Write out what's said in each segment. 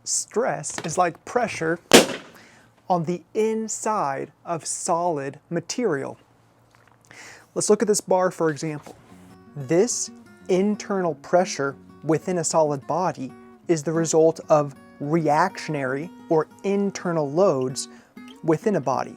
Stress is like pressure on the inside of solid material. Let's look at this bar for example. This internal pressure within a solid body is the result of reactionary or internal loads within a body.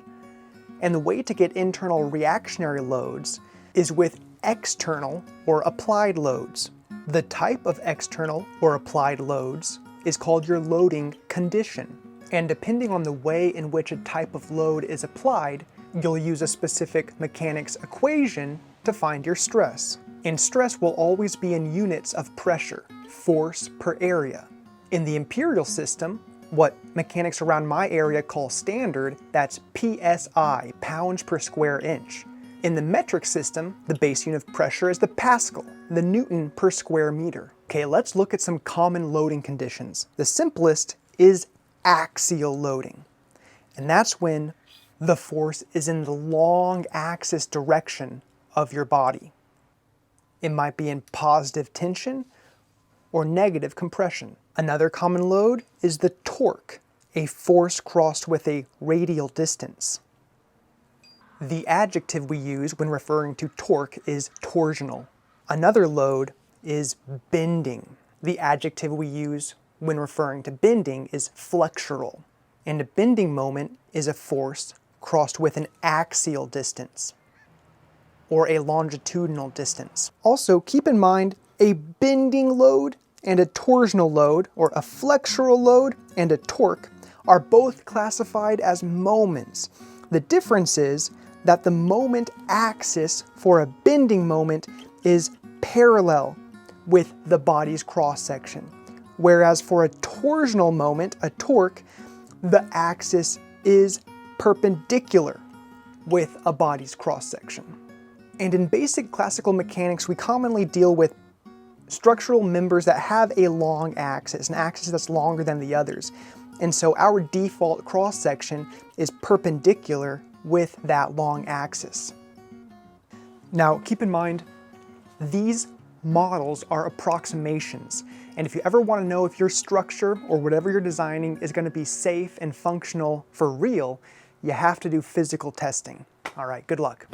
And the way to get internal reactionary loads is with external or applied loads. The type of external or applied loads is called your loading condition. And depending on the way in which a type of load is applied, you'll use a specific mechanics equation to find your stress. And stress will always be in units of pressure, force per area. In the imperial system, what mechanics around my area call standard, that's PSI, pounds per square inch. In the metric system, the base unit of pressure is the Pascal, the Newton per square meter. Okay, let's look at some common loading conditions. The simplest is axial loading, and that's when the force is in the long axis direction of your body. It might be in positive tension or negative compression. Another common load is the torque, a force crossed with a radial distance. The adjective we use when referring to torque is torsional. Another load is bending. The adjective we use when referring to bending is flexural. And a bending moment is a force crossed with an axial distance or a longitudinal distance. Also, keep in mind a bending load and a torsional load, or a flexural load and a torque, are both classified as moments. The difference is that the moment axis for a bending moment is parallel with the body's cross-section, whereas for a torsional moment, a torque, the axis is perpendicular with a body's cross-section. And in basic classical mechanics, we commonly deal with structural members that have a long axis, an axis that's longer than the others. And so our default cross-section is perpendicular with that long axis. Now, keep in mind, these models are approximations. And if you ever want to know if your structure or whatever you're designing is going to be safe and functional for real, you have to do physical testing. All right, good luck.